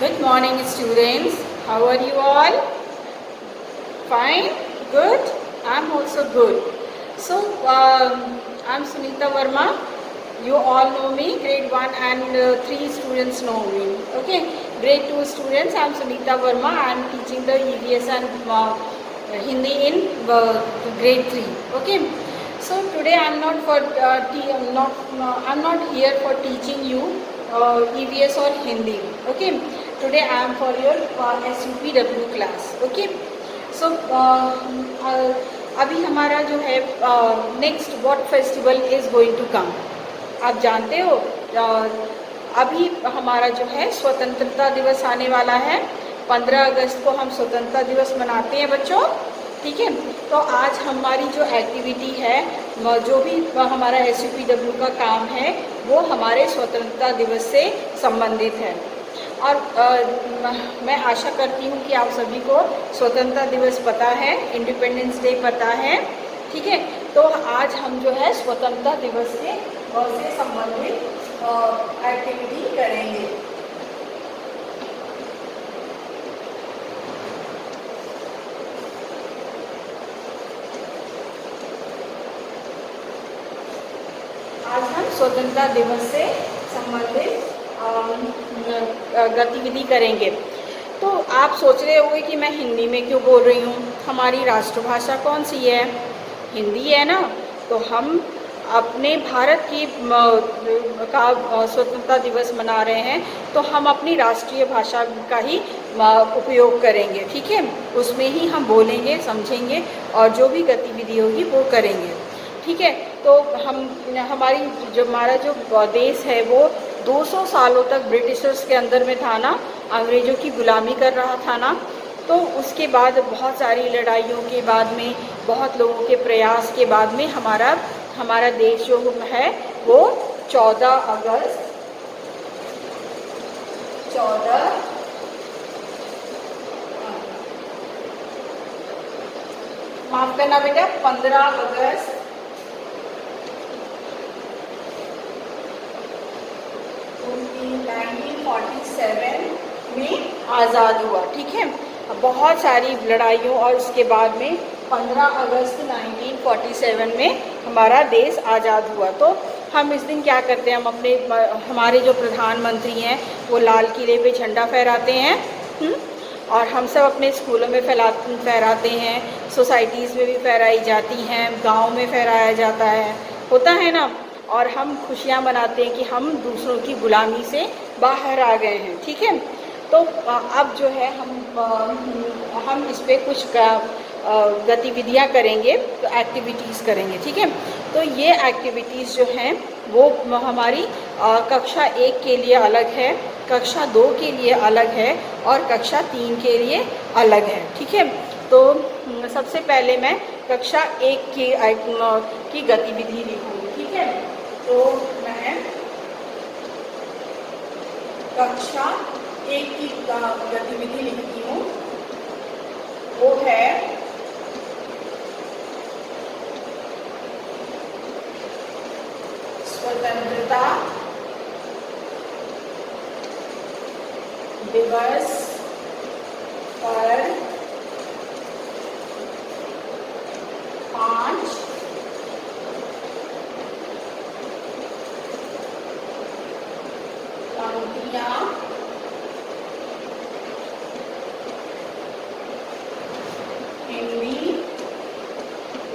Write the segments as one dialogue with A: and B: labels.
A: Good morning, students. How are you all? Fine? Good? I'm also good. So, I'm Sunita Verma. You all know me. Grade 1 and 3 students know me. Okay. Grade 2 students, I'm Sunita Verma. I'm teaching the EVS and Hindi in grade 3. Okay. So today I'm not here for teaching you EVS or Hindi. Okay. Today I am for your SUPW class. Okay. So अभी हमारा जो है next what festival is going to come, आप जानते हो अभी हमारा जो है स्वतंत्रता दिवस आने वाला है। 15 अगस्त को हम स्वतंत्रता दिवस मनाते हैं बच्चों, ठीक है। तो आज हमारी जो एक्टिविटी है, जो भी हमारा SUPW का काम है, वो हमारे स्वतंत्रता दिवस से संबंधित है। और मैं आशा करती हूँ कि आप सभी को स्वतंत्रता दिवस पता है, इंडिपेंडेंस डे पता है, ठीक है। तो आज हम जो है स्वतंत्रता दिवस से संबंधित एक्टिविटी करेंगे। आज हम स्वतंत्रता दिवस से संबंधित गतिविधि करेंगे। तो आप सोच रहे होंगे कि मैं हिंदी में क्यों बोल रही हूँ, हमारी राष्ट्रभाषा कौन सी है? हिंदी है ना। तो हम अपने भारत की का स्वतंत्रता दिवस मना रहे हैं, तो हम अपनी राष्ट्रीय भाषा का ही उपयोग करेंगे, ठीक है। उसमें ही हम बोलेंगे, समझेंगे और जो भी गतिविधि होगी वो करेंगे, ठीक है। तो हमारा जो देश है वो 200 सालों तक ब्रिटिशर्स के अंदर में था ना, अंग्रेज़ों की गुलामी कर रहा था ना। तो उसके बाद बहुत सारी लड़ाइयों के बाद में, बहुत लोगों के प्रयास के बाद में हमारा देश जो है वो 14 अगस्त 15 अगस्त 1947 में आज़ाद हुआ, ठीक है। बहुत सारी लड़ाइयों और उसके बाद में 15 अगस्त 1947 में हमारा देश आज़ाद हुआ। तो हम इस दिन क्या करते हैं, हम हमारे जो प्रधानमंत्री हैं वो लाल किले पे झंडा फहराते हैं, और हम सब अपने स्कूलों में फहराते हैं, सोसाइटीज़ में भी फहराई जाती हैं, गाँव में फहराया जाता है, होता है ना। और हम खुशियाँ मनाते हैं कि हम दूसरों की गुलामी से बाहर आ गए हैं, ठीक है। तो अब जो है हम इस पर कुछ गतिविधियाँ करेंगे, तो एक्टिविटीज़ करेंगे, ठीक है। तो ये एक्टिविटीज़ जो हैं वो हमारी कक्षा 1 के लिए अलग है, कक्षा 2 के लिए अलग है और कक्षा 3 के लिए अलग है, ठीक है। तो सबसे पहले मैं कक्षा 1 की गतिविधि लिखूँगी, ठीक है। तो मैं कक्षा 1 की गतिविधि लिखती हूँ, वो है स्वतंत्रता दिवस पर 5 पंक्तियाँ हिंदी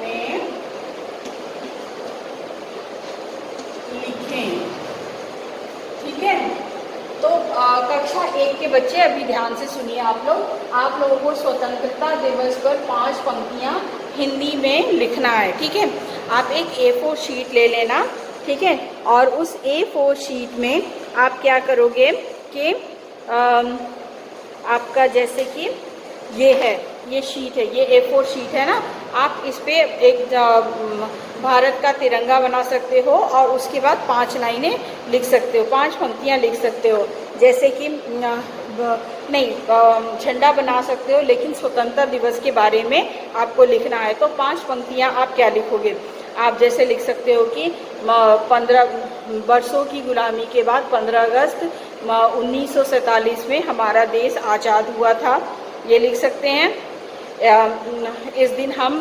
A: में लिखें, ठीक है। तो कक्षा 1 के बच्चे अभी ध्यान से सुनिए, आप लोगों को स्वतंत्रता दिवस पर 5 पंक्तियाँ हिंदी में लिखना है, ठीक है। आप एक A4 शीट ले लेना, ठीक है। और उस A4 शीट में आप क्या करोगे कि आपका जैसे कि ये शीट है, ये A4 शीट है ना, आप इस पे एक भारत का तिरंगा बना सकते हो और उसके बाद 5 लाइनें लिख सकते हो, 5 पंक्तियाँ लिख सकते हो। जैसे कि झंडा बना सकते हो, लेकिन स्वतंत्रता दिवस के बारे में आपको लिखना है। तो 5 पंक्तियाँ आप क्या लिखोगे? आप जैसे लिख सकते हो कि 15 वर्षों की गुलामी के बाद 15 अगस्त 1947 में हमारा देश आज़ाद हुआ था, ये लिख सकते हैं। इस दिन हम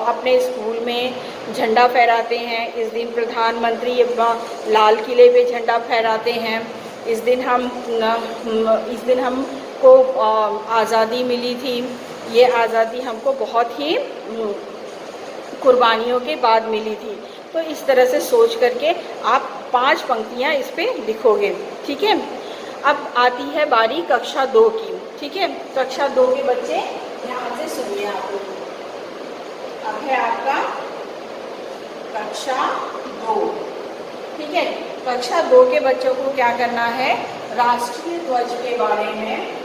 A: अपने स्कूल में झंडा फहराते हैं। इस दिन प्रधानमंत्री लाल किले पे झंडा फहराते हैं। इस दिन हमको आज़ादी मिली थी। ये आज़ादी हमको बहुत ही कुर्बानियों के बाद मिली थी। तो इस तरह से सोच करके आप 5 पंक्तियाँ इस पे लिखोगे, ठीक है। अब आती है बारी कक्षा 2 की, ठीक है। कक्षा 2 के बच्चे ध्यान से सुनिए आप लोग। अब है आपका कक्षा 2, ठीक है। कक्षा 2 के बच्चों को क्या करना है, राष्ट्रीय ध्वज के बारे में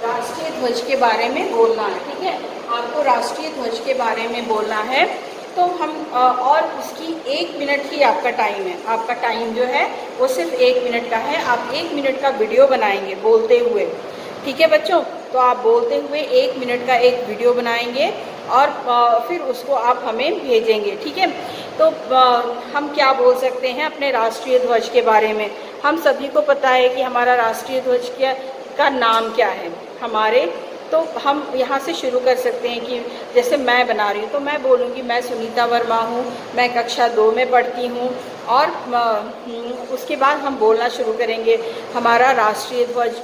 A: राष्ट्रीय ध्वज के बारे में बोलना है, ठीक है। आपको राष्ट्रीय ध्वज के बारे में बोलना है। तो हम और उसकी 1 मिनट ही आपका टाइम है। आपका टाइम जो है वो सिर्फ 1 मिनट का है। आप 1 मिनट का वीडियो बनाएंगे बोलते हुए, ठीक है बच्चों। तो आप बोलते हुए 1 मिनट का एक वीडियो बनाएंगे और फिर उसको आप हमें भेजेंगे, ठीक है। तो हम क्या बोल सकते हैं अपने राष्ट्रीय ध्वज के बारे में। हम सभी को पता है कि हमारा राष्ट्रीय ध्वज का नाम क्या है हमारे। तो हम यहाँ से शुरू कर सकते हैं कि जैसे मैं बना रही हूँ तो मैं बोलूँगी मैं सुनीता वर्मा हूँ, मैं कक्षा 2 में पढ़ती हूँ। और उसके बाद हम बोलना शुरू करेंगे हमारा राष्ट्रीय ध्वज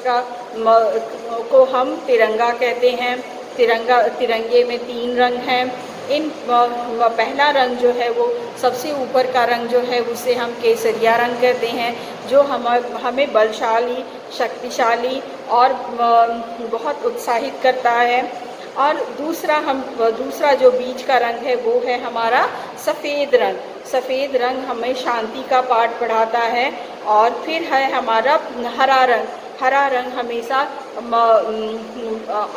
A: को हम तिरंगा कहते हैं। तिरंगे में 3 रंग हैं। इन पहला रंग जो है वो सबसे ऊपर का रंग जो है उसे हम केसरिया रंग कहते हैं, जो हमें बलशाली, शक्तिशाली और बहुत उत्साहित करता है। और दूसरा जो बीच का रंग है वो है हमारा सफ़ेद रंग। सफ़ेद रंग हमें शांति का पाठ पढ़ाता है। और फिर है हमारा हरा रंग। हरा रंग हमेशा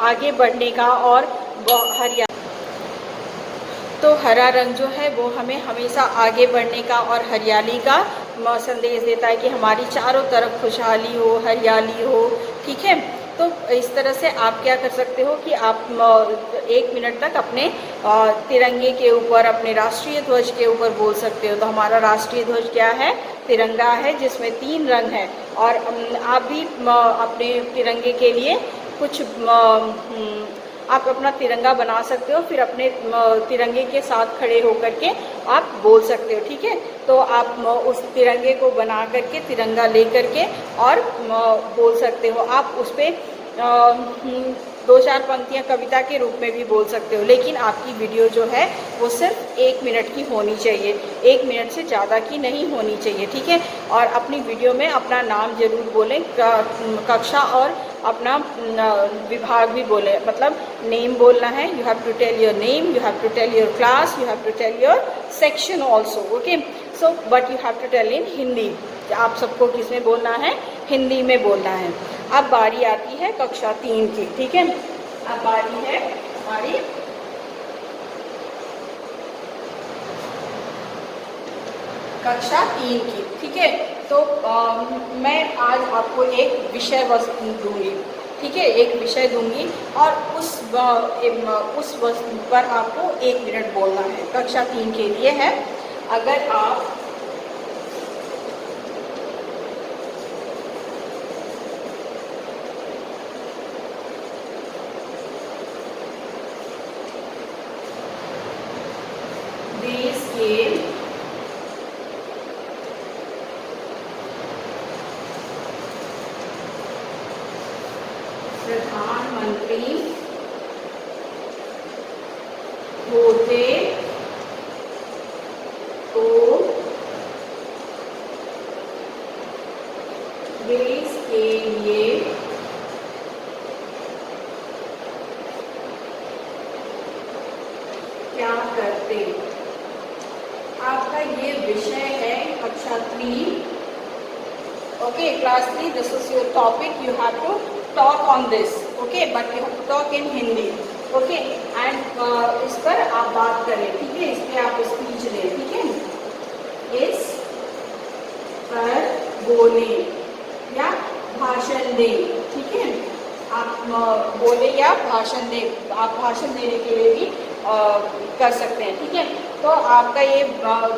A: आगे बढ़ने का और हरियाली। तो हरा रंग जो है वो हमें हमेशा आगे बढ़ने का और हरियाली का संदेश देता है कि हमारी चारों तरफ खुशहाली हो, हरियाली हो, ठीक है। तो इस तरह से आप क्या कर सकते हो कि आप 1 मिनट तक अपने तिरंगे के ऊपर, अपने राष्ट्रीय ध्वज के ऊपर बोल सकते हो। तो हमारा राष्ट्रीय ध्वज क्या है, तिरंगा है, जिसमें 3 रंग हैं। और आप भी अपने तिरंगे के लिए कुछ आप अपना तिरंगा बना सकते हो, फिर अपने तिरंगे के साथ खड़े होकर के आप बोल सकते हो, ठीक है। तो आप उस तिरंगे को बना करके, तिरंगा ले करके और बोल सकते हो। आप उस पर 2-4 पंक्तियाँ कविता के रूप में भी बोल सकते हो। लेकिन आपकी वीडियो जो है वो सिर्फ 1 मिनट की होनी चाहिए, 1 मिनट से ज़्यादा की नहीं होनी चाहिए, ठीक है। और अपनी वीडियो में अपना नाम ज़रूर बोलें, कक्षा और अपना विभाग भी बोले, मतलब नेम बोलना है। You have to tell your name, you have to tell your class, you have to tell your section also, okay. So but you have to tell in Hindi. आप सबको किस में बोलना है, हिंदी में बोलना है। अब बारी आती है कक्षा 3 की, ठीक है। अब बारी है हमारी कक्षा 3 की, ठीक है। तो मैं आज आपको एक विषय वस्तु दूंगी, ठीक है, एक विषय दूंगी और उस वस्तु पर आपको 1 मिनट बोलना है। कक्षा 3 के लिए है। अगर आप देश के प्रधानमंत्री होते तो देश के लिए क्या करते। आपका ये विषय है कक्षा 3, okay, class 3। This is your topic, you have to talk on this, okay, but you have to talk in Hindi. Okay and इस पर आप बात करें, ठीक है, इस पर आप स्पीच दें, ठीक है, इस पर बोले या भाषण दें, ठीक है, आप बोले या भाषण दें, आप भाषण देने के लिए भी कर सकते हैं, ठीक है। तो आपका ये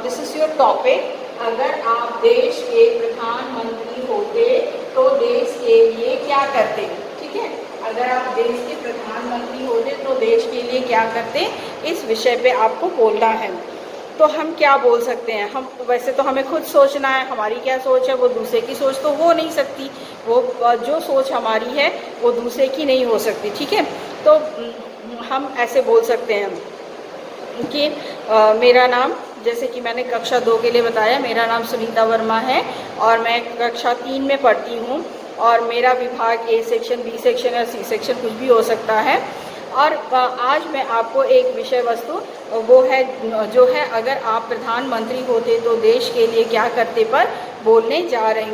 A: दिस इज योर टॉपिक, अगर आप देश के प्रधानमंत्री होते तो देश के लिए क्या करते, ठीक है, अगर आप देश के प्रधानमंत्री होते तो देश के लिए क्या करते, इस विषय पे आपको बोलना है। तो हम क्या बोल सकते हैं, हम वैसे तो हमें खुद सोचना है, हमारी क्या सोच है वो दूसरे की सोच तो हो नहीं सकती, वो जो सोच हमारी है वो दूसरे की नहीं हो सकती, ठीक है। तो हम ऐसे बोल सकते हैं कि मेरा नाम, जैसे कि मैंने कक्षा 2 के लिए बताया, मेरा नाम सुनीता वर्मा है और मैं कक्षा 3 में पढ़ती हूँ और मेरा विभाग ए सेक्शन, बी सेक्शन या सी सेक्शन कुछ भी हो सकता है। और आज मैं आपको एक विषय वस्तु वो है जो है, अगर आप प्रधानमंत्री होते तो देश के लिए क्या करते पर बोलने जा रही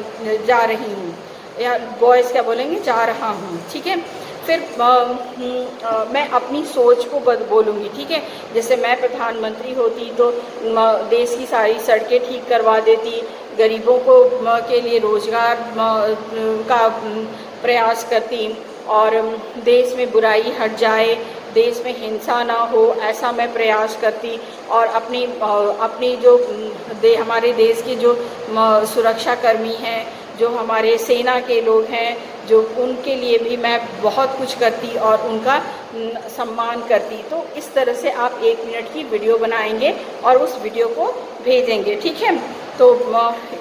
A: हूँ, या बॉयज़ क्या बोलेंगे, जा रहा हूँ, ठीक है। फिर मैं अपनी सोच को बोलूँगी, ठीक है। जैसे मैं प्रधानमंत्री होती तो देश की सारी सड़कें ठीक करवा देती, गरीबों को के लिए रोज़गार का प्रयास करती और देश में बुराई हट जाए, देश में हिंसा ना हो, ऐसा मैं प्रयास करती। और अपनी जो हमारे देश के जो सुरक्षाकर्मी हैं, जो हमारे सेना के लोग हैं, जो उनके लिए भी मैं बहुत कुछ करती और उनका सम्मान करती। तो इस तरह से आप 1 मिनट की वीडियो बनाएंगे और उस वीडियो को भेजेंगे, ठीक है। तो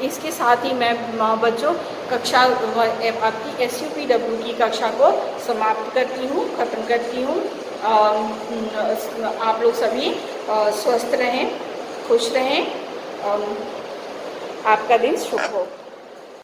A: इसके साथ ही मैं बच्चों कक्षा आपकी SUPW की कक्षा को समाप्त करती हूँ, ख़त्म करती हूँ। आप लोग सभी स्वस्थ रहें, खुश रहें, आपका दिन शुभ हो।